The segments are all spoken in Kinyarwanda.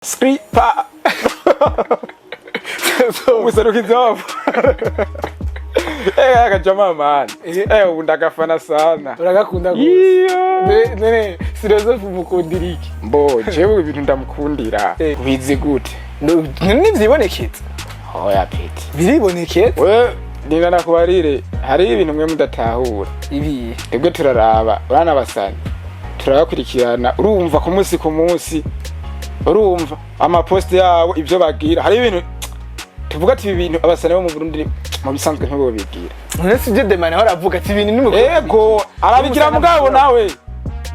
Skripa. Userukiza. Akajama man. Undagafana sana. Uragakunda gose. Ne sirozo umukundiriki. Mbo jewe ibintu ndamukundira. Bizi gute? Nivyiboneketse. Oya pete. Biriboneketse. We ninga nakubarire hari ibintu mwe mudatahura. Ibi. Twebwe turaraba urana abasani. Turabakurikirana urumva ku munsi urumva amapost yabo ibyo bagira hari ibintu tuvuga ati ibintu abasani bo mu Burundi mu bisanzwe ntibo bigira nese je demana aho aravuga ati ibintu ni ego arabigira mugabo nawe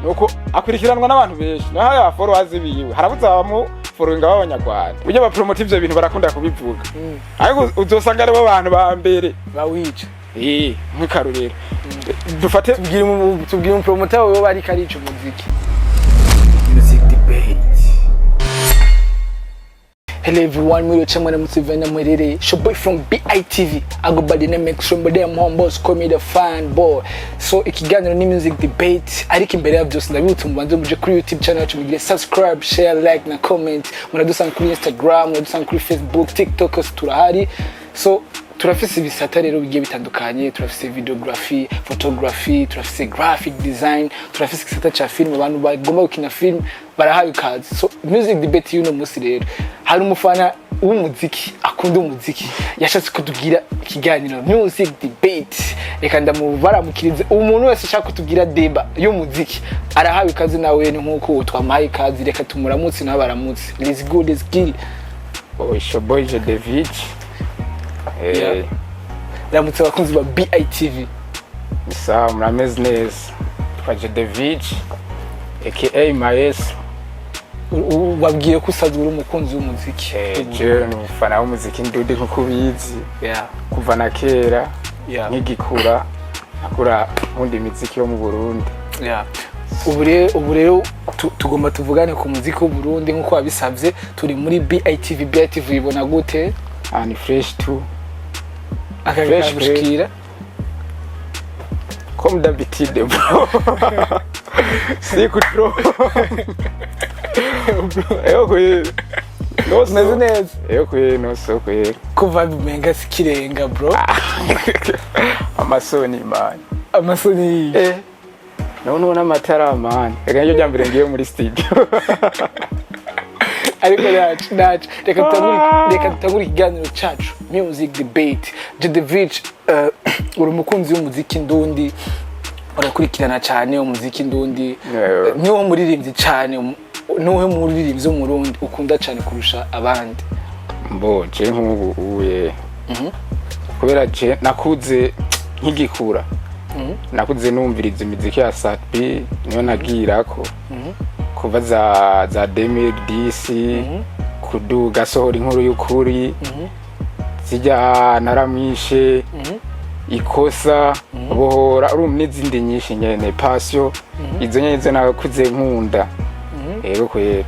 nuko akurikiranwa n'abantu benshi naho ya followers biwe harabuza abamu followinga b'abanyarwanda uje ba promote ivyo bintu barakunda kubivuga ariko uzosanga ari bo bantu ba mbere bawica nk'ikarurero dufate tubwire mu promoter wawe bari karico muziki music debate. Hello everyone, we are Chamana Musivana Mwerere, showboy from BITV. I go by the name of somebody I'm homeboss, call me the fan boy. So ikiganiro ni music debate, ariko imbere yavyo ndabibutse mubanze muje kuri YouTube channel yacu mugire subscribe, share, like na comment. Muradusanga kuri Instagram, muradusanga kuri Facebook, TikTok, turahari. So turafise ibisata rero bigiye bitandukanye, turafise videography, photography, turafise graphic design, turafise ikisata cha film abantu bagomba gukina film barahaye kazi. So music debate yuno musi rero hari umufana w'umuziki akunda umuziki yashatse kutugira ikiganiro music debate, reka ndamubaramukirize umuntu wese ashaka kutugira deba y'umuziki arahaye kazi nawe nkuko twamaye kazi, reka tumuramutse n'abaramutse. Let's go, let's kill. Showboy David. Ramutse bakunzi ba BITV. Sa murameze neza. Twaje David aka Maestro. Wabwiye ko usazura umukunzi w'umuziki. Je n'ufana w'umuziki ndude nkuko bizi. Kuva na kera. Nkigikura akura mundi muziki wo mu Burundi. Ubu rero tugomba tuvugane ku muziki w'u Burundi nkuko wabisavye. Turi muri BITV. BITV ibona gute? Ni fresh too. Fresh bushikira. Comme d'habitude bro. C'est coup trop. No neza. No so kwe. Kuva bimenga sikirenga bro. Amasoni man. Amasoni. No n'amatara man. Reka nyo jambire ngiye muri studio. Ariko nacu reka tutagura ikiganiro cacu music debate. David uri umukunzi w'umuziki ndundi, urakurikirana cyane umuziki ndundi, niwo muririmbyi cyane, niwo muririmbyi w'umurundi ukunda cyane kurusha abandi. Mbo je nk'ubu uye kubera je nakuze nkigikura nakuze numviriza imiziki ya Sapi niyo nagirako kuva za 2010 kuduga sohora inkuru y'ukuri zijya naramwishe ikosa bohora n'izindi nyinshi nyene passion izo nyene nakuze nkunda yego kwera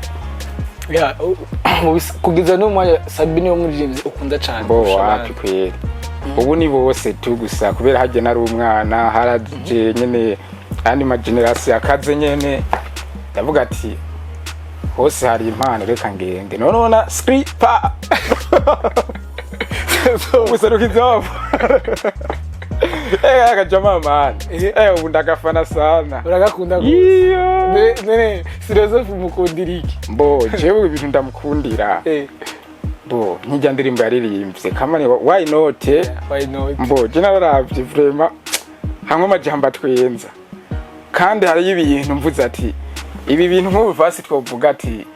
kugeza no mwanya Sabine wo muririmbyi ukunda cyane bo wapi kwera ubu ni bose tu gusa kubera haje nari umwana haraje nyene andi ma generation akaze nyene ndavuga ati hose hari impano reka ngende none skripa userukiza. Akajama man. Undagafana sana. Uragakunda gose. Ne sirozo umukundiriki. Mbo jewe ibintu ndamukundira. Bo nkijya ndirimbo yaririmbye kamane why not? Why not? Mbo je nararavye vraiment hamwe amajambo atwenza kandi hari ibintu mvuze ati ibi bintu nk'ubu vasi twovuga ati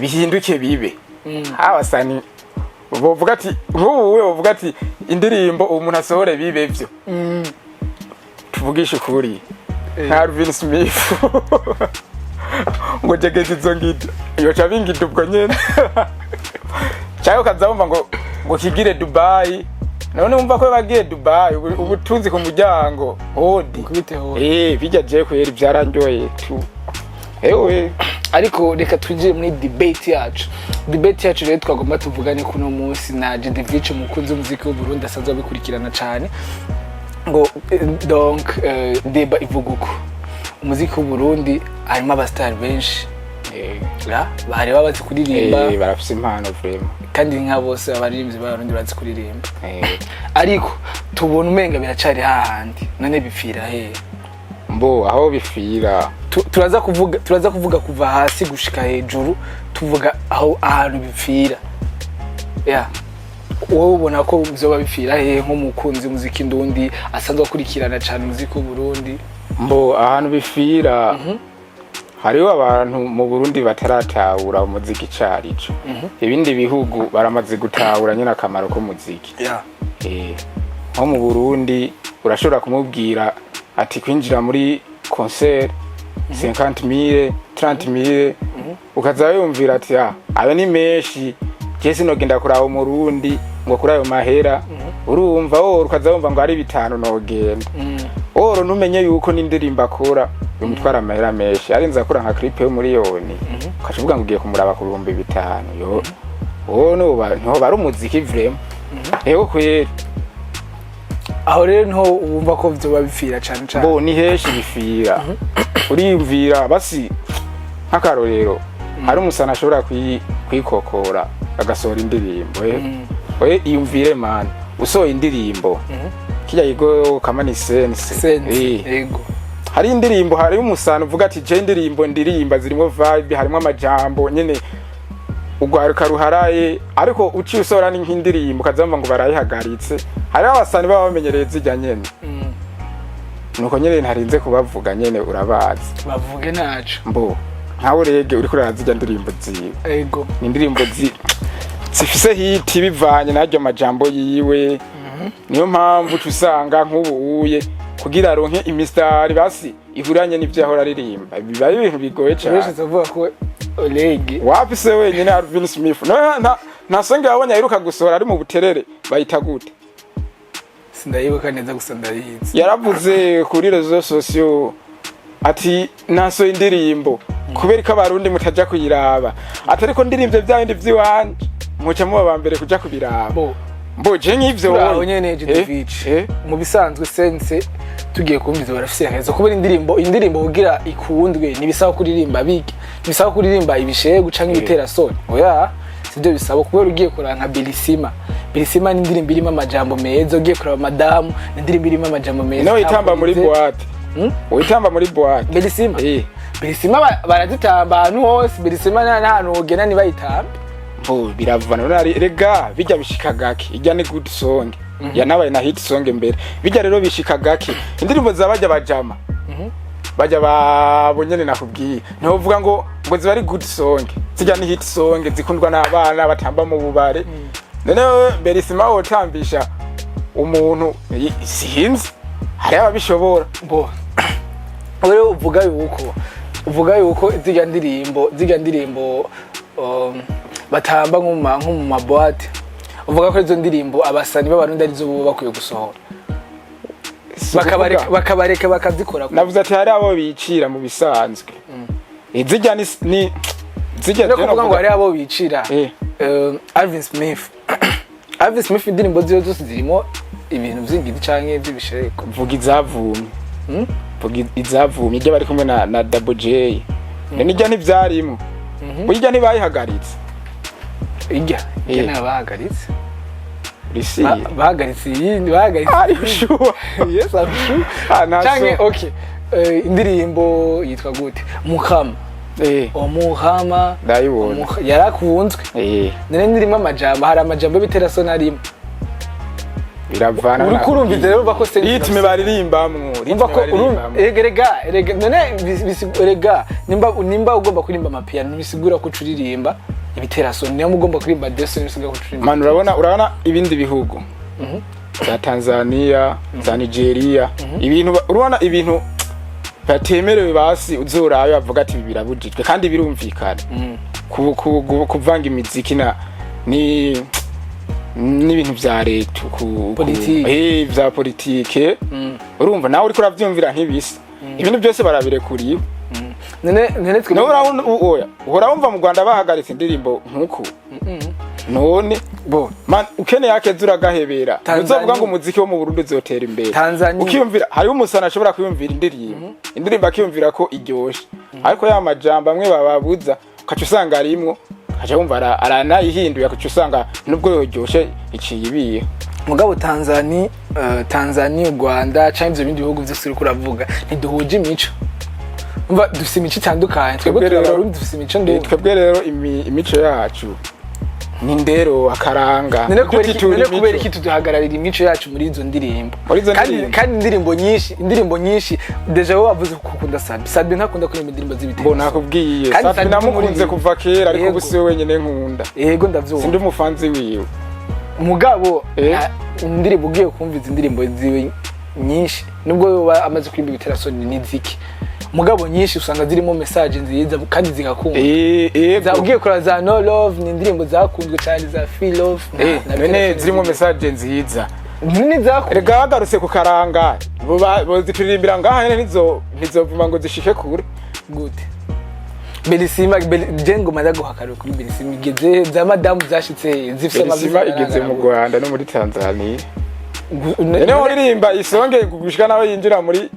bihinduke bibe. Abasani bovuga ati nk'ubu we bovuga ati indirimbo umuntu asohore bibe byo. Tuvugisha ukuri. Alvin Smith. Ngo jegeze izo ngidi. Yo cabingidi ubwo nyene. Cyayo kazabumva ngo kigire Dubai. None umva ko bagiye Dubai ubutunzi ku muryango hodi. Kubite hodi. Bijya je kwera byaranjoye tu. Ariko reka twinjire muri debate yacu. Debate yacu rero twagomba tuvugane kuno munsi na David umukunzi w'umuziki w'u Burundi asanzwe abikurikirana cyane. Ngo donc deba ivuga uko umuziki w'u Burundi harimo abastar benshi bari babazi kuririmba barafise impano vraiment kandi nka bose abaririmbyi b'abarundi bazi kuririmba ariko tubona umenga biracari hahandi none bipfira he mbo aho bifira turaza kuvuga kuva hasi gushika hejuru tuvuga aho ahantu bipfira wowe ubona ko bizoba bipfira he nk'umukunzi muziki ndundi asanzwe akurikirana cyane muziki w'Uburundi mbo ahantu bifira hariho abantu mu Burundi bataratahura umuziki carico ibindi bihugu baramaze gutahura nyine akamaro ko muziki nko mu Burundi urashobora kumubwira ati kwinjira muri concert 50,000 30,000 ukaza yumvira ati ayo ni menshi Jesi nogenda kuraba umurundi ngo kuri ayo mahera urumva ukaza wumva ngo ari bitanu nogenda ntumenye yuko n'indirimbo akora umutwara amahera menshi arinze akora nka clip yo miliyoni ukavuga ngo ugiye kumuraba ku 5,000 nto bari umuziki vraiment kweri aho rero nto wumva ko byo babifira cyane cyane ni heshi bifira uriyumvira basi nk'akarorero hari umusana ashobora kwikokora agasohora indirimbo iyumvire man usohoye indirimbo kijya yigo kama ni sense yego hari indirimbo hari umusana uvuga ati je indirimbo ndirimba zirimo vibe harimo amajambo nyene ugwaruka ruharaye ariko uci usohora n'indirimbo kazamba ngo barayihagaritse hari abasani baba bamenyereye zijya nyene nuko nyene ntarinze kubavuga nyene urabazi bavuge naco mbo nkawe rege uri kurara zijya ndirimbo ziwe yego ni indirimbo zifise hit bivanye naryo majambo yiwe niyo mpamvu tusanga nk'ubuye kugira ronke imistari basi ihuranye n'ivyo ahora aririmba biba ibintu bigoye cyane wese avuga ko Olege wafise wenyine Alvin Smith nta songa yabonye aheruka gusohora ari mu buterere bayita gute sindayibuka neza gusa ndayizi yaravuze kuri rezo sociaux ati naso indirimbo kubera ko abarundi mutaja kuyiraba atariko ndirimvye byabindi vyiwanje muca muba bambere kuja kubiraba mboje nk'ivyo wowe nyene David mu bisanzwe sense tugiye kumviza barafise heza kubera indirimbo kugira ikundwe nibisaba kuririmba biki nibisaba kuririmba ibishego canke ibitera soni sivyo bisaba kubera ugiye kuranka Belisima ni indirimbo irimo amajambo meza ugiye kuraba madamu indirimbo irimo amajambo meza no itamba muri boîte uitamba muri boîte Belisima barazitamba ahantu hose Belisima n'ahantu ugena nibayitamba biravana rega bijya bishikagaki ijya ni good song yanabaye na hit song mbere bijya rero bishikagaki indirimbo zabajya bajama bajya babonyene nakubwiye nto vuga ngo ziba ari good song zijya ni hit song zikundwa n'abana batamba mu bubare none Belisima wotambisha umuntu sinzi hari ababishobora wewe uvuga yuko zijya ndirimbo batamba nko mu maboîte uvuga ko izo ndirimbo abasani b'abarundi arizo bo bakwiye gusohora bakabareka bakazikora navuze ati hari abo bicira mu bisanzwe zijya ni zijya no kuvuga ngo hari abo bicira Alvin Smith indirimbo ziyo zose zirimo ibintu by'ingidi canke by'ibisheko vuga izavumye ijya bari kumwe na Double J nijya ntivyarimo burya ntibayihagaritse ijya n'abahagaritse bahagaritse yes I'm sure canke okay indirimbo yitwa gute Muhama Muhama ndayibona yarakunzwe none ndirimo amajambo hari amajambo bitera sona arimo biravana urukurumvize rero bako sense ritme baririmbamwo erega none erega nimba ugomba kurimba amapiano bisigura ko curirimba ibitera soni niyo mugomba kurimba deso bisiga ko curirimba man urabona ibindi bihugu za Tanzania za Nigeria ibintu urabona ibintu batemerewe basi uzorayo bavuga ati birabujijwe kandi birumvikana kuvanga imiziki n'ibintu vya leta vya politike urumva nawe uriko uravyumvira nk'ibisi ibintu byose barabirekuriye none twe uhora wumva mu Rwanda bahagaritse indirimbo nkuko none man ukene yakeze uragahebera uzovuga ngo umuziki wo mu Burundi uzotera imbere ukiyumvira hari umusana ashobora kwiyumvira indirimbo akiyumvira ko iryoshe ariko ya majambo amwe bababuza ukaca usanga arimwo ukaca wumva aranayihinduye ukaca usanga nubwo yoryoshe iciye ibiye. Mugabo Tanzania u Rwanda canke ivyo bindi bihugu vyose uriko uravuga ntiduhuje imico. Umva dufise imico itandukanye, twebwe turabarundi dufise imico ndende. Twebwe rero imico yacu ni ndero akaranga. None kubera iki tuduhagararira imico yacu muri izo ndirimbo. Kandi indirimbo nyinshi deja wowe wavuze ko ukunda Sabi ntakunda kuririmba indirimbo z'ibitego. Mbona nakubwiye Sabi namukunze kuva kera ariko gusiwe wenyene nkunda. Yego ndavyumva. Sindi umufanzi wiwe. Mugabo indirimbo ugiye kumviza indirimbo ziwe nyinshi nubwo amaze kuririmba ibiterasoni n'iziki. Mugabo nyinshi usanga zirimo message nziza kandi zigakunda. Ugiye kora za no love ni indirimbo zakunzwe cyane za feel love. None zirimo message nziza. Nini zako? Erega bagarutse ku karanga. Bo zituririmbira ngaha nyene ntizovuma ngo zishike kure. Gute. Belisima jengo madago hakaro kuri Belisima igeze za madamu zashitse zifise Belisima igeze mu Rwanda no muri Tanzania. None uririmba isonge gushika nawe yinjira muri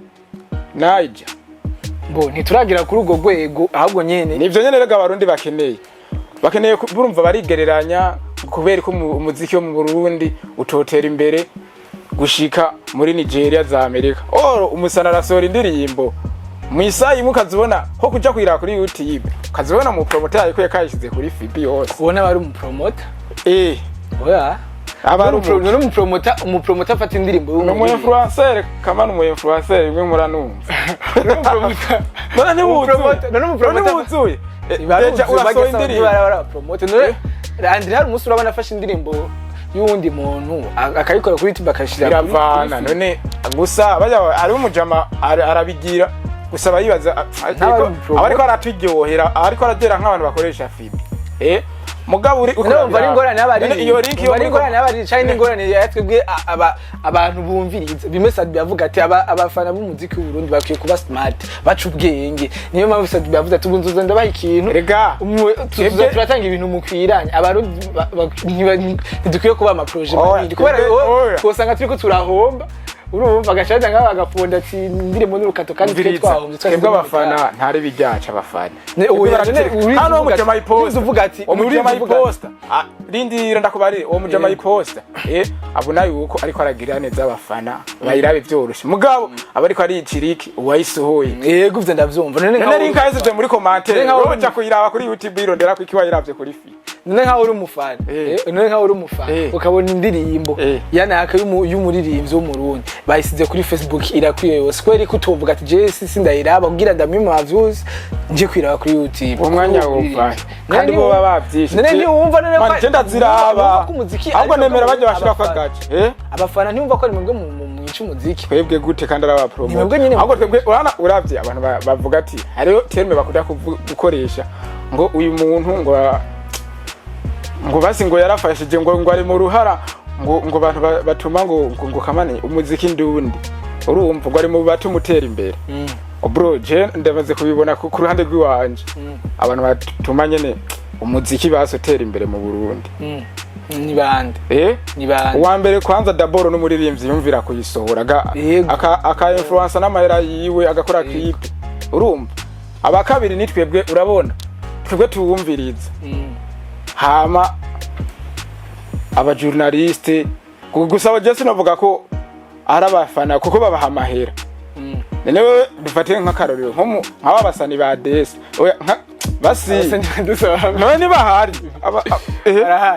Niger. Bo ntituragira kuri ugo gwego ahubwo nyene nivyo nyene rega abarundi bakeneye burumva barigereranya kubera ko umuziki wo mu Burundi utotera imbere gushika muri Nigeria za Amerika. Umusana arasora indirimbo mwisayi mukazibona ho kuja kwira kuri YouTube kazibona mu promoter ariko yakayishize kuri FB yose. Ubona bari mu promoter? Oya. Abari umu promoter afata indirimbo umu influencer kama umu influencer imwe muranumva. None ubuzuye. Deja urasohoye indirimbo bara promoter. None Andri hari umunsi urabona afashe indirimbo y'uwundi muntu akayikora kuri YouTube akashira biravana. None gusa baja ari umujama arabigira gusa bayibaza abariko aratujyohera ariko aragera nk'abantu bakoresha FB. Mugabo uri ukumva ari ngorane abari iyo link yo bari ngorane abari cyane ngorane yatwebwe abantu bumviriza bimesa byavuga ati abafana b'umuziki w'u Burundi bakwiye kuba smart baca ubwenge niyo mpamvu Sabi byavuze ati ubunzuzo ndabaha ikintu rega turatanga ibintu mukwiranye abarundi ntidukwiye kuba ama projet manini kubera twosanga turiko turahomba urumva gashaje ngaba agafunda ati ndirimo n'urukato kandi twahomze twebwe abafana ntari bijyaca abafana hano mu jama iposta uvuga ati umujama iposta rindira ndakubari uwo mujama iposta abona yuko ariko aragira neza abafana bayirabe byoroshe mugabo abariko ari ikiriki uwayisohoye yego uvye ndavyumva none link yazize muri commentaire roja kuyiraba kuri YouTube irondera ko ikiwayiravye kuri fi none nka uri umufana none nka uri umufana ukabona indirimbo yanaka y'umuririmbyi wo mu Burundi bayisize kuri Facebook irakwiye yose kweri kutuvuga ati je sindayiraba kugira ndamima views nje kwiraba kuri YouTube umwanya wumva kandi bo babyishe none ntiwumva none ko agenda ziraba ahubwo nemera baje bashira ko gace abafana ntiwumva ko ari mwebwe mu ico umuziki twebwe gute kandi araba promote ahubwo twebwe urana uravye abantu bavuga ati hariyo terme bakunda gukoresha ngo uyu muntu ngo basi ngo yarafashije ngo ari mu ruhara ngo abantu batuma ngo kamane umuziki ndundi urumva ngo ari mu batumutera imbere bro je ndamaze kubibona ku ruhande rw'iwanje abantu batuma nyene umuziki basotera imbere mu Burundi ni bande ni bande uwa mbere kwanza daboro n'umuririmbyi yumvira kuyisohora aka influencer n'amahera yiwe agakora clip urumva abakabiri ni twebwe urabona twebwe tuwumviriza hama aba journaliste gusaba je sinovuga ko arabafana kuko babaha amahera nene wewe dufate nk'akarorero nk'aba basani ba DS basi none bahari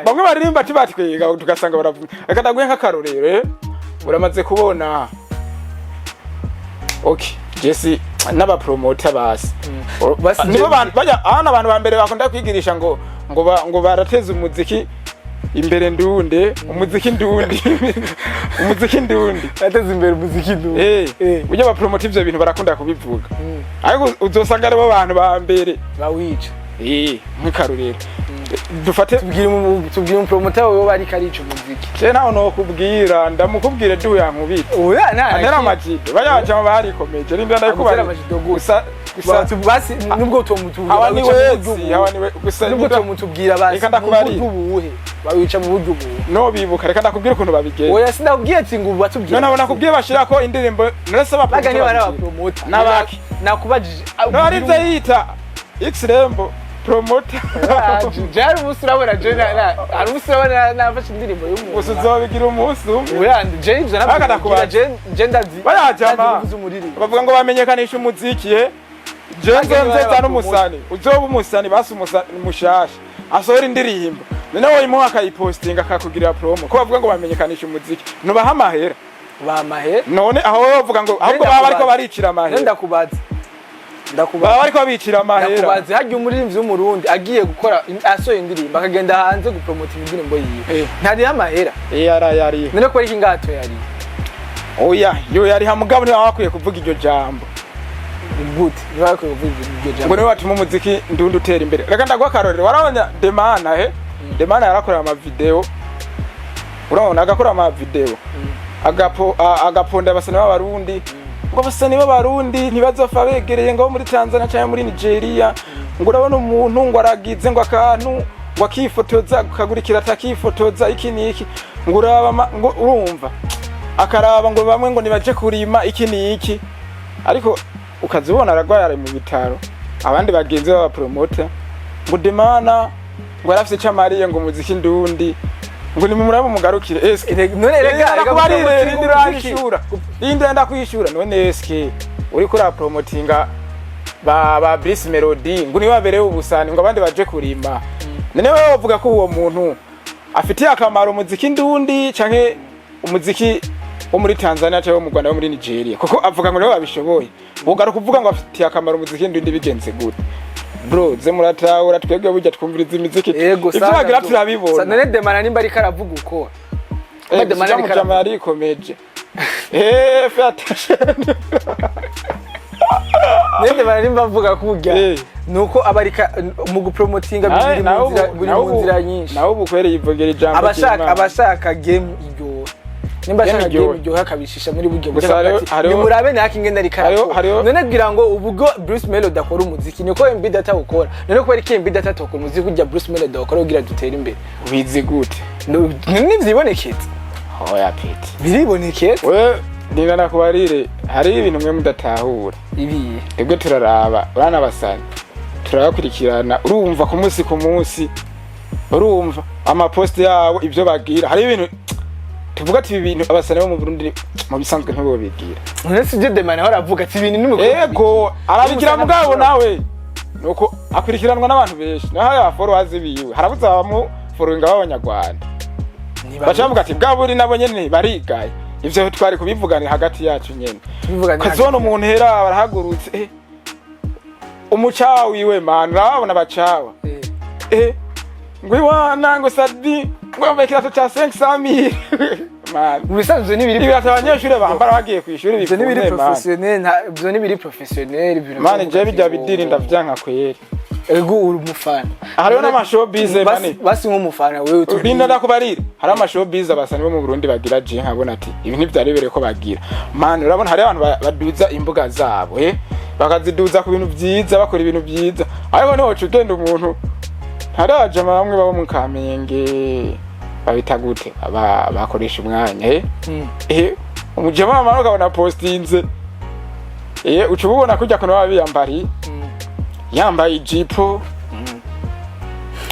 bamwe baririmba ati batwiga tugasanga baravuga akadaguye nk'akarorero uramaze kubona okay Jesse n'aba promoter basi nibo bajya abantu ba mbere bakunda kwigirisha ngo barateza umuziki imbere ndunde umuziki ndundi ateze imbere umuziki ndundi ujya ba promote ivyo bintu barakunda kubivuga ariko uzosanga ari bo bantu ba mbere bawica nk'ikarurero dufate tubwire mu promoter wewe bari karico muziki je naho no kubwira ndamukubwire du yankubita oya nta amaji bayaje bari komeje rinda ndayikubara gusa gusa basi nubwo utomutubwira hawa ni gusa nubwo utomutubwira basi reka ndakubari ubuhe bawica mu buryo ubuhe no bibuka reka ndakubwira ukuntu babigenza oya sindakubwiye ati ngo batubwira none abona kubwiye bashira ko indirimbo nese baga ni bara promoter nabaki nakubajije no ari byo yita X Rembo promoter jari umusirabona jena ari umusirabona nafashe indirimbo y'umuntu usuzobigira umunsi uyandi James nabakubwira gender di bayajama bavuga ngo bamenyekanisha umuziki nze n'umusani uzoba umusani basi umusani mushasha asohora indirimbo none wowe imuha akayipostinga akakugirira promo ko bavuga ngo bamenyekanisha umuziki nubaha amahera bamahera none aho bavuga ngo ahubwo baba ariko baricira amahera ndakubaza baba ariko babicira amahera ndakubaza hajya umuririmbyi w'umurundi agiye gukora asohoye indirimbo akagenda hanze gupromota indirimbo yiwe ntari amahera yari none ko iki ngato yari oya yo yari hamugabo ni wakwiye kuvuga iryo jambo good ni wakwiye kuvuga iryo jambo ngo niwe watuma umuziki ndundi utera imbere reka ndagwa karorero warabanya Demana Demana yarakora ama video urabona agakora ama video agaponda abasani b'abarundi ngo abasani b'abarundi ntibazofa begereye ngo muri Tanzania cyangwa muri Nigeria ngo urabona umuntu ngo aragize ngo akantu ngo akifotoza kagurikira atakifotoza iki niki ngo uraba ngo urumva akaraba ngo bamwe ngo nibaje kurima iki niki ariko ukazibona aragwaya mu bitaro abandi bagenzi baba promoter ngo Demana ngo arafise camariye ngo muziki ndundi ngo ni mumuraba mugarukire none rega kubarire ndenda kwishura none eske uri kuri promotinga ba Bliss Melody ngo ni baberewe ubusani ngo abandi baje kurima none wewe wavuga ko uwo muntu afitiye akamaro umuziki ndundi canke umuziki wo muri Tanzania cyangwa mu Rwanda wo muri Nigeria kuko avuga ngo niwe babishoboye bugara kuvuga ngo afitiye akamaro umuziki ndundi bigenze gute bro ze muratahura twebwe burya twumviriza imiziki ivyo bagira turabibona none Demana nimba ari karavuga uko Demana ari karavuga ari komeje fais attention none Demana nimba avuga kujya nuko abarika mu gupromotinga biri mu nzira nyinshi nawo bukwereye ivogera ijambo abashaka game iryo nimba shaka game iryo hakabishisha muri buryo ni murabe naka ingenda ari karavuga none bwira ngo ubwo Bruce Melody akora umuziki niko MB data ukora none ko ari MB data akora umuziki ujya Bruce Melody akora ugira dutera imbere bizi gute nivyiboneketse oya pete biriboneketse we ninga nakubarire hari ibintu mwe mudatahura ibiye ebwe turaraba bana basani turabakurikirana urumva ku munsi urumva ama post yawo ibyo bagira hari ibintu tuvuga ati ibintu abasani bo mu Burundi mu bisanzwe ntibo bigira none sije Demana baravuga ati ibintu nimwe ego arabigira mugabo nawe nuko akurikiranwa n'abantu benshi naho ya followers biwe harabuza abamu following abanyarwanda bacavuga ati bwaburi nabo nyene barigaye ivyo twari kubivugana hagati yacu nyene kazona umuntu hera barahagurutse umucawa wiwe man urabona bacawa ngwiwana ngo sadi ngombe kirato cha 500,000 man bisanzwe nibiri birato abanyeshuri bambara bagiye kwishuri bivyo nibiri professionnel byo nibiri professionnel ibintu man je bijya bidirinda vyanka kweri ego uri umufana hariho n'ama showbizz mani basi nk'umufana wewe urinda ndakubarira hari ama showbizz abasani bo mu Burundi bagira je nkabona ati ibi ntivyari bereko bagira man urabona hari abantu baduza imbuga zabo bakaziduza ku bintu byiza bakora ibintu byiza ariko niho cugenda umuntu haraje bamwe babo mu Kamenge babita gute bakoresha umwanya umujema amanuka abona postinze ucububona kujya kuno babiyambari yambaye ijipo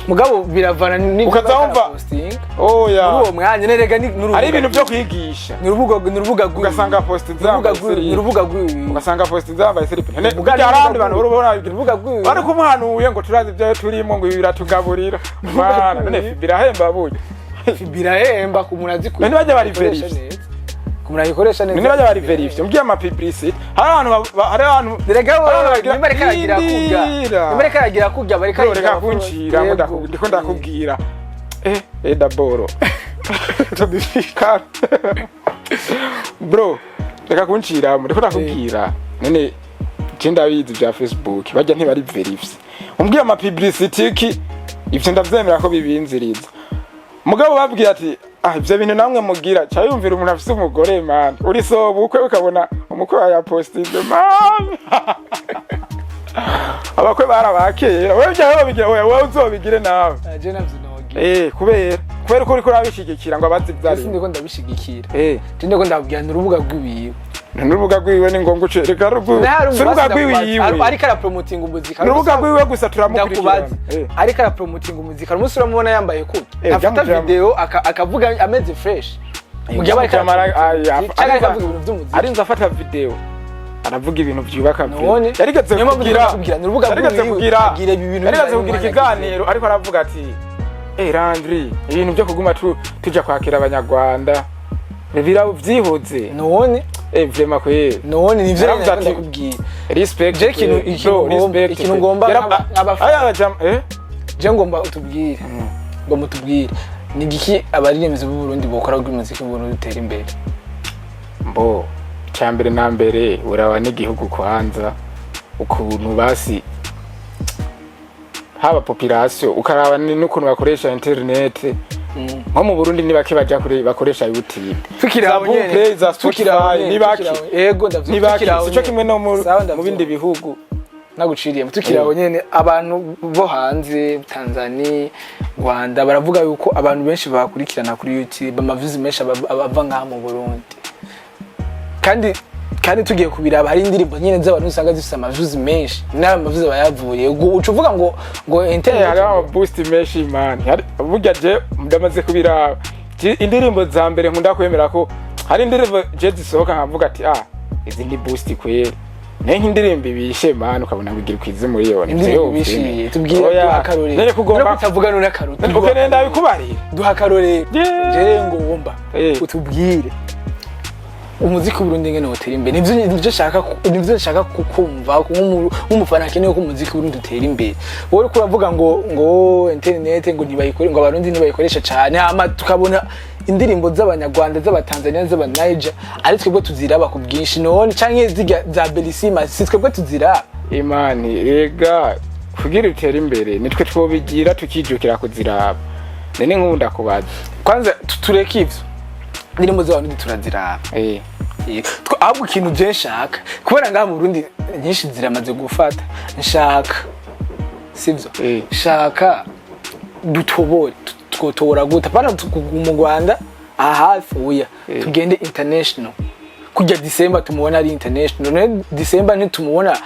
mugabo biravana ukazumva oya uwo mwanya nerega n'urubuga ari ibintu byo kwigisha n'urubuga ugasanga post n'urubuga ugasanga post zambaye siripe ne arandi bantu urubona urubuga bari kumuhanuye ngo turazi ibyo turimo ngo biratugaburira mana none birahemba buye birahemba ku munazi ku none bajya bari verify kumurayikoresha neza none bajya bari verify mbye ama publicity hari abantu nerega nimba reka yagira kujya bareka kunshira ndiko ndakubwira daboro tobifika bro reka kunshira ndiko ndakubwira none genda bizi bya Facebook bajya ntibari verify umbwiye ama publicity ki ivyo ndavyemera ko bibinziriza mugabo babwiye ati ivyo bintu namwe mugira cha yumvira umuntu afise umugore man uri so bukwe ukabona umukwe ya postinze man abakwe barabakera wewe byaho babigira wewe uzobigire nawe je navyo nogira kubera ko uriko urabishigikira ngo abazivyari sindi ko ndabishigikira tinde ko ndabwira n'urubuga rwiwiwe n'urubuga rwiwe ni ngombwa ucereka n'urubuga rwiwiwe ariko ara promoting umuzika n'urubuga rwiwe gusa turamukurikirana ariko ara promoting umuzika umunsi uramubona yambaye kuki afata video akavuga ameze fresh mugihe bari ari nza afata video aravuga ibintu byubaka none yarigeze kugira n'urubuga rwiwiwe agira ibintu yarigeze kugira ikiganiro ariko aravuga ati Landry ibintu byo kuguma tuja kwakira abanyarwanda bira vyihoze none vraiment kwere none nivyo ndakubwira respect je ikintu ngomba abafana je ngomba utubwire ngo mutubwire ni giki abaririmbyi b'u Burundi bokora kuri muziki b'u Burundi utera imbere mbo cyambere na mbere urawa n'igihugu kwanza ukuntu basi haba population ukaraba n'ukuntu bakoresha internet nko mu Burundi ni bake baja kuri bakoresha YouTube tukiraho nyene Spotify ni bake yego ndavyukiraho sico kimwe no mu bindi bihugu naguciriye tukiraho nyene abantu bo hanze Tanzania Rwanda baravuga yuko abantu benshi bakurikirana kuri YouTube amavuzi menshi abava ngaha mu Burundi kandi tugiye kubiraba hari indirimbo nyene z'abantu usanga zifite amavuzi menshi n'amavuzi bayavuye ucuvuga ngo internet hari boost menshi man burya je ndamaze kubiraba indirimbo za mbere nkunda kwemera ko hari indirimbo je zisohoka nkavuga ati izi ni boost kwere nenki indirimbo ibishe man ukabona bigira kwize muri yone indirimbo ibishiye tubwire duhakarore nene kugomba kutavuga none akaruta ukene ndabikubarira duhakarore je ngo wumva utubwire umuziki w'Uburundi ngene wotera imbere nivyo nshaka kukumva nk'umufana akeneye ko umuziki w'Uburundi utera imbere wowe uko uravuga ngo internet ngo ntibayikore ngo abarundi ntibayikoresha cyane ama tukabona indirimbo z'abanyarwanda z'abatanzania z'abaniger ari twebwe tuziraba ku bwinshi none canke za Belisima si twebwe tuziraba imani rega kugira utera imbere nitwe twobigira tukijukira kuziraba nene nkunda kubaza kwanza tureke ivyo ndirimo z'abantu turaziraba ahubwo ikintu je nshaka kubera ngaha mu Burundi nyinshi ziramaze gufata nshaka sivyo nshaka dutobore twotobora gute pana mu Rwanda hafi oya tugende international kujya December tumubona ari international none December ntitumubona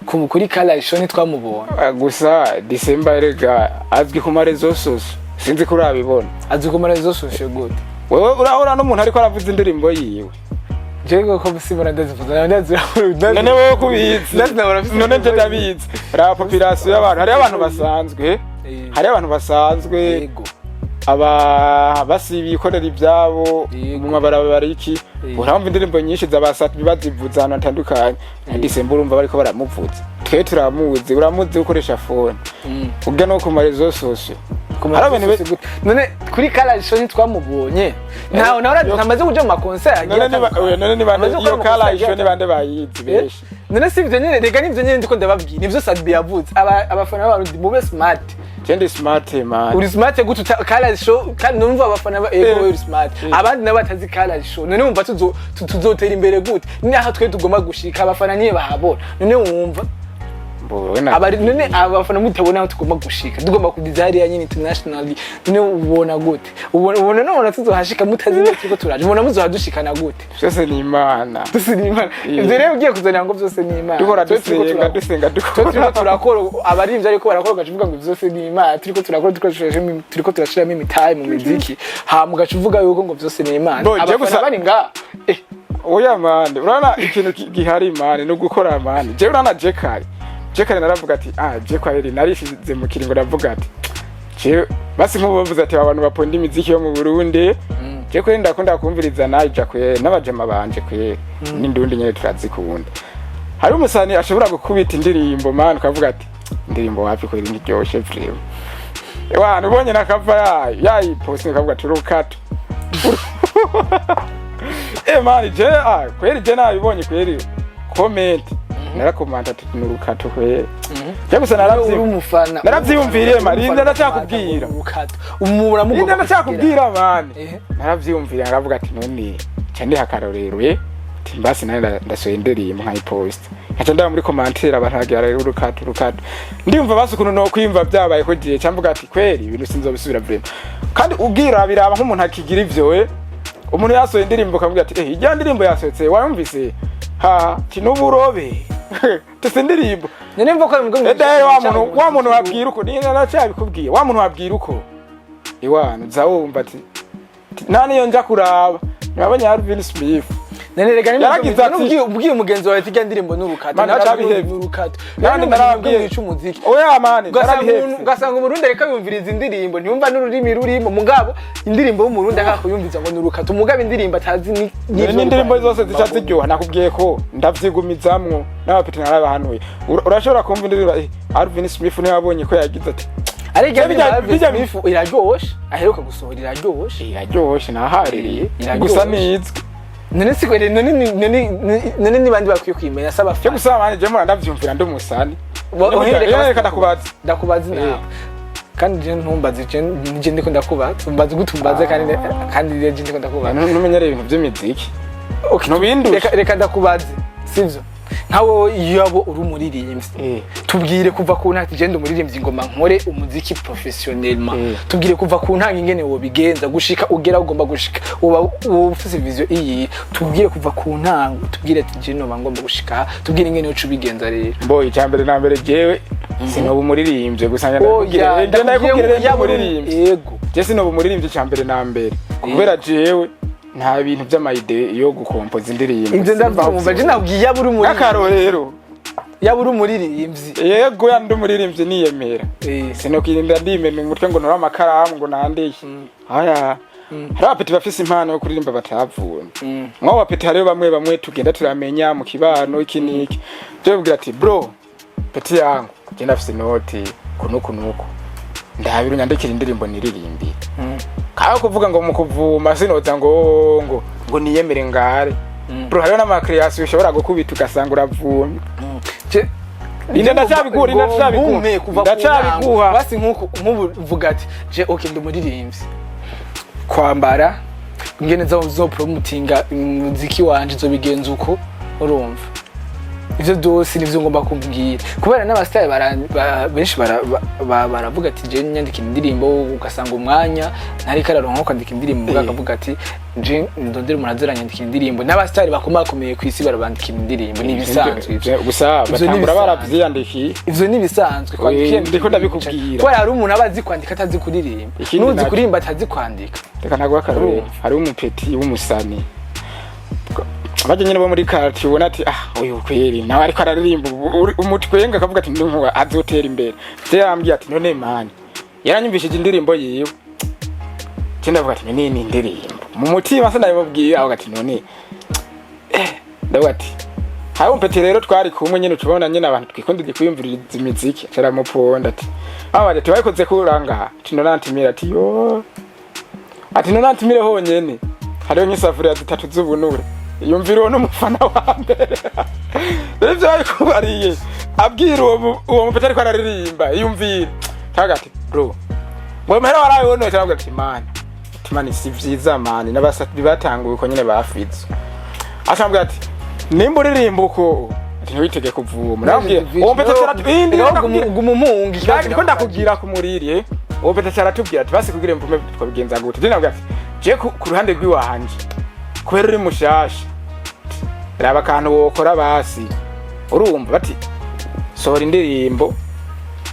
kuri color show ntitwamubona gusa December rega azwi ku marezo soso sinzi kuri abibona azwi ku marezo soso gute wewe urahora n'umuntu ariko aravuza indirimbo yiwe jego ko bisibona ndazivuza none wewe kubizi none nje ndabizi ra population y'abantu hari abantu basanzwe yego basibi ikorera ibyabo mu mabarabara iki uramva indirimbo nyinshi z'abasati bazivuza ahantu hatandukanye December urumva bariko baramuvuza twe turamuzi uramuzi ukoresha phone ubwo no ku marezo social none kuri color show twamubonye naho namaze kuja mu makonser agiye none ni bande iyo color show ni bande bayizi beshi none sivyo nyene rega nivyo nyene ndiko ndababwira nivyo Sadbi yavuze abafana b'abantu mube smart Jendi smart man uri smart gutu color show kandi numva abafana ba ego uri smart abandi nabatazi color show none umva tuzotera imbere gute ni aha twe tugomba gushika abafana niye bahabona none wumva none abafana mutabona aho tugomba gushika tugomba kudizariya nyine internationally none ubona gute ubona none tuzohashika mutazi n'uko turaje ubona muzohadushikana gute byose ni imana ivyo rero ugiye kuzanira ngo byose ni imana duhora dusenga turiko turakora abarimvye ariko barakora gacuvuga ngo byose ni imana turiko turakora turiko turashiramo imitahe mu muziki hama gacuvuga yuko ngo byose ni imana abafana bari nga oya mande urana ikintu gihari mande no gukora mande je urana Jekare naravuga ati je kwa eri narishize mu kiringo ndavuga ati je basi nk'ubuvuze ati abantu baponda imiziki yo mu Burundi je kuri ndakunda kumviriza naija kwe n'abajama banje kwe n'indundi nyene turazikunda hari umusani ashobora gukubita indirimbo man ukavuga ati indirimbo wapi kwe ntiryoshe vrema ewa nubonye nakava yayi post ukavuga ati rukato man je kweri je nabibonye kweri comment narakomanda ati nurukato kwe cyangwa naravyumviriye marinda ndacakubwira urukato umura mugomba ndacakubwira man naravyumviriye aravuga ati none cyane hakarorero mbasi nawe ndasohoye indirimbo nkayiposta nkaca ndaba muri commentaire abantu bagira urukatu ndimva basi ukuntu no kwimva byabaye ko giye cyamvuga ati kweri ibintu sinzobisubira vrema kandi ubwira biraba nk'umuntu akigira ivyo we umuntu yasohoye indirimbo kavuga ati ijya ndirimbo yasohotse wayumvise ha tinuburobe tusindirimbo nene mvuko ari mugomba wa muntu wabwira uko ni nacabikubwiye wa muntu wabwira uko iwana zawumva ati nani yo nja kuraba nabonye Alvin Smith nene rega ni ubwiye umugenzi wawe tijya ndirimbo n'urukato n'urukato nani narabwiye mwica umuziki oya mani narabihetse ugasanga umurundi reka yumviriza indirimbo ntiyumva n'ururimi rurimo mugabo indirimbo y'umurundi akako yumviza ngo n'urukato mugabo indirimbo atazi ni indirimbo zose zishatse iryoha nakubwiye ko ndavyigumizamwo n'abapeti narabahanuye urashobora kumva indirimbo Alvin Smith niwe yabonye ko yagize ati ariko Alvin Smith iraryoshe aheruka gusohora iraryoshe nahaririye gusa nizwe none sikwere none nibandi bakwiye kwimenya saba cyo gusaba manje je mura ndavyumvira nd'umusani reka ndakubaza nawe kandi je ntumbaze je ndiko ndakubaza umbaze gutumbaze kandi je ndiko ndakubaza numenyere ibintu by'imiziki okay no bindu reka ndakubaze sivyo nkawo yabo uri umuririmbyi tubwire kuva ku ntati je ndumuririmbyi ngoma nkore umuziki professionnellement tubwire kuva ku ntanga ingene wo bigenza gushika ugera ugomba gushika uba ufise vision iyi tubwire kuva ku ntanga tubwire ati je no ngomba gushika tubwire ingene ucu bigenza rero mbo icyambere na mbere jewe sinoba umuririmbyi gusanga ndakubwire je ndakubwire umuririmbyi yego je sinoba umuririmbyi cyambere na mbere kubera jewe nta bintu by'amayide yo gukompoza indirimbo inze ndavuga je nabwiye yaburi muri akaro rero yaburi umuririmbyi yego yandi umuririmbyi niyemera sinokirinda ndimena umutwe ngo nora amakaramu ngo nandike aya hari abapeti bafise impano yo kuririmba batavuna mwa abapeti hariyo bamwe tugenda turamenya mu kibano ikiniki byo bwira ati bro peti yangu je ndafise noti kunuko ndabira nyandikira indirimbo niririmbira kaho kuvuga ngo mukuvuma sinoza ngo niyemere ngare bro hariyo n'ama creation ushobora gukubita ugasanga uravumye Inda ndacabigura ndacabiguha basi nkuvuga ati je okay ndumuririmbyi kwambara ingene zo promotinga umuziki wanje zo bigenza uko urumva ivyo dose nivyo ngomba kumbwira kubera n'abastyle benshi baravuga ati je nyandika indirimbo ugasanga umwanya ntari kararonka kwandika indirimbo bakavuga ati je ndondera umunazera nyandika indirimbo n'abastyle bakomakomeye kwisi barabandika indirimbo nibisanzwe ivyo gusa batangura baravyiyandikiye ivyo nibisanzwe kwandika ndiko ndabikubwira kubera hari umuntu abazi kwandika atazi kuririmba nuzi kuririmba atazi kwandika reka nagwa akarore hari umupeti w'umusani abaje nyine bo muri quartier ubona ati uyu kweri nawe ariko araririmba umutwenga akavuga ati ndumva azotera imbere yarambwiye ati none mani yaranyumvishije indirimbo yiwe cyenda avuga ati ni indirimbo mu mutima se ndabibabwiye aho ati none ndavuga ati hawo mpete rero twari kumwe nyine tubona nyine abantu twikondeye kuyumviriza imiziki cyaramuponda ati abaje tubikoze kuranga ati nonantimira ati yo ati nonantimire honyene hariyo nk'isafuriya zitatu z'ubunure yumvira uwo mufana wa mbere revyo arikubariye abwira uwo mupeta ariko araririmba yumvira tagati bro ngo mpera warayibona cyangwa ati man si vyiza man n'abasati batanguye ko nyine bafize ashambwa ati nimba uririmba uko ati ntiwitege kuvuma nabwiye uwo mupeta cyarati gumumungi ko ndakubwira ku muririye uwo mupeta cyaratubwira ati basi kugira mvume twabigenza gute nabwiye ati je ku ruhande rw'iwanje kubera uri mushasha raba akantu wokora basi urumva bati sohora indirimbo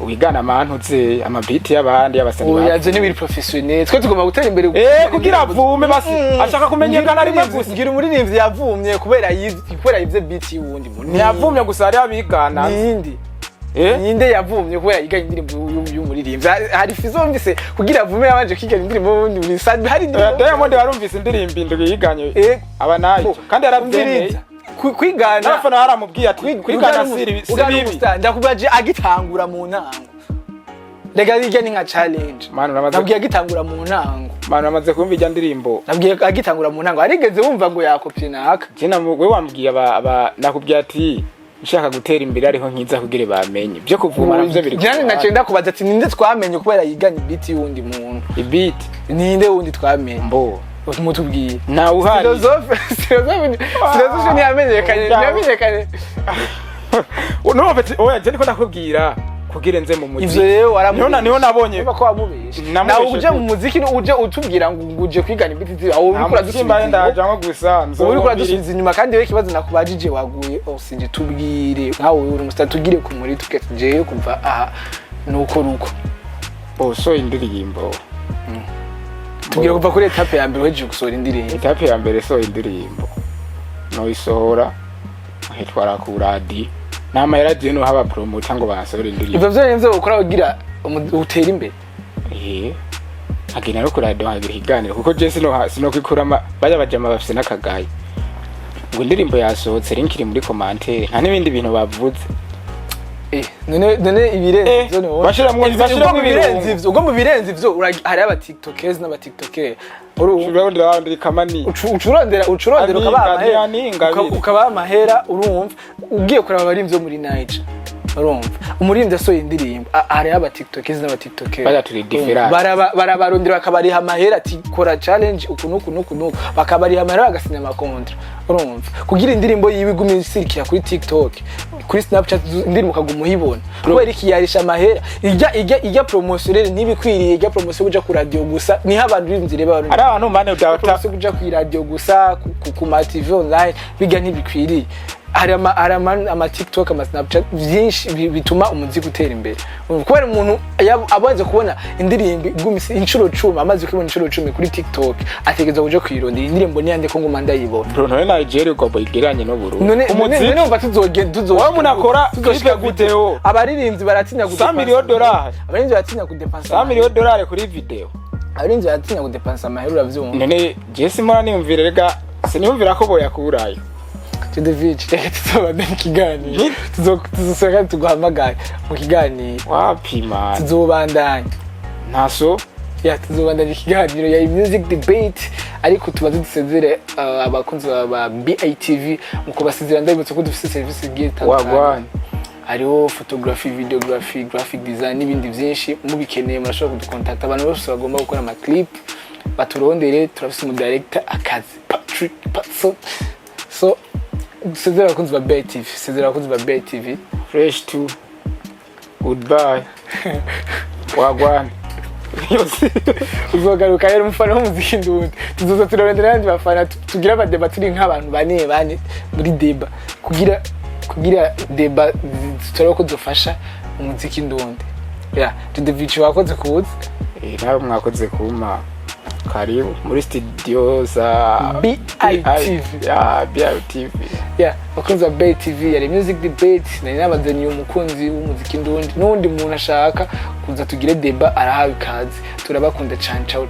wigana amantuze amabiti y'abandi y'abasani bawe yaje ni biri professionnel twe tugomba gutera imbere kugira avume basi ashaka kumenyekana ari gusa ngira umuririmbyi yavumye kubera yize beat y'uwundi muntu ntiyavumye gusa ari abigana ninde yavumye kubera yiga indirimbo y'umuririmbyi hari fizo mvise kugira avume yabanje kwiga indirimbo y'uwundi muri sad hari Diamond warumvise indirimbo indwi yiganye aba nayo kandi yaravyemeye kwigana n'abafana haramubwiye ati kwigana sibibi ndakubaje agitangura mu ntango rega irya ni nka challenge nabwiye agitangura mu ntango namaze kumva irya ndirimbo nabwiye agitangura mu ntango arigeze wumva ngo yakopye naka kina we wambwiye nakubwiye ati nshaka gutera imbere ariho nkiza kugira bamenye byo kuvuma navyo biri cyane nacenda kubaza ati ninde twamenye kubera yiganye beat y'undi muntu beat ninde wundi twamenye mbo Mutubwiye nta uhari filozofe ntiyamenyekanye numva oya je niko ndakubwira kugira nze mu muziki ivyo rero waramubeshe niho nabonye ko wamubeshe nawe uje mu muziki uje utubwira ngo uje kwigana ibiti aho uri kuradusubira ndaje ngo gusa uri kuradusubiza inyuma kandi we kibazo nakubajije waguye osije tubwire nkawe uri mustatugire ku muri tukejeyo kumva aha nuko so indirimbo tubwire kuva kuri etape ya mbere weje gusohora indirimbo etape ya mbere so indirimbo no isohora hitwara ku radio nama yaragiye no haba promoter ngo basohora indirimbo ivyo vyo ukora ugira utera imbere agina no ku radio hagira higanira kuko je sino kwikurama bajya bajama bafise nakagaye ngo indirimbo yasohotse rinkiri muri commentaire nta n'ibindi bintu bavuze none ibirenze byo no bashiramwe ibirenze ivyo ubwo mu birenze ivyo hari aba tiktokers n'aba tiktoker ururondera kamani ucurondera ukaba amahera urumva ugiye kuraba abarimvyi bo muri Niger urumva umurimbyi asohoye indirimbo hari aba tiktokers n'aba tiktoker bajya turi different barabarondera bakabariha amahera ati kora challenge uku bakabariha amahera bagasinya amakontra urumva kugira indirimbo yiwe igumye isirikira kuri TikTok kuri Snapchat indirimbo kaguma uhibona kubera iki yarisha amahera ijya promotion rero ntibikwiriye ijya promotion uja ku radio gusa niho abantu b'inzire baba ari abantu mane udata uja ku radio gusa ku ma TV online biga ntibikwiriye hari ama TikTok ama Snapchat byinshi bituma umuziki utera imbere kubera umuntu abaze kubona indirimbo igumisi inshuro 10 amaze kubona inshuro 10 kuri TikTok ategeza kuja kwirondera indirimbo niyande ko nguma ndayibona none Nigeria ko boyigeranye no Burundi umuziki numva tuzogenda wa munakora clip video abaririmbyi baratinya $100 million abaririmbyi baratinya kudepansa $100 million kuri video abaririmbyi baratinya kudepansa amahera uravyumva none Jesse mora niyumvira rega siniyumvira ko boyakurayo David tuzobanda ikiganiro tuzosanga tuguhamagaye mu kiganiro wapi man tuzobandanya naso tuzobandanya ikiganiro ya music debate ariko tubaze dusezere abakunzi ba BITV muko basezera ndabitse ko dufite service wagwan hariho photography videography graphic design n'ibindi byinshi mubikeneye murashobora kudukontakta abantu bose bagomba gukora ama clip baturondere turafise mu director akazi Patrick Patson so sezera abakunzi ba BITV fresh to goodbye wagwan uzogaruka rero umufana w'umuziki ndundi tuzoza turarondera abandi bafana tugira abadeba turi nk'abantu bane muri deba kugira deba zitoro ko dufasha umuziki ndundi David wakoze kubuza nawe mwakoze kuma karibu muri studio za BITV bakunzi ba BITV yari music debate nari nabazaniye umukunzi w'umuziki ndundi n'undi muntu ashaka kuza tugire deba arahawe ikaze turabakunda cyane ciao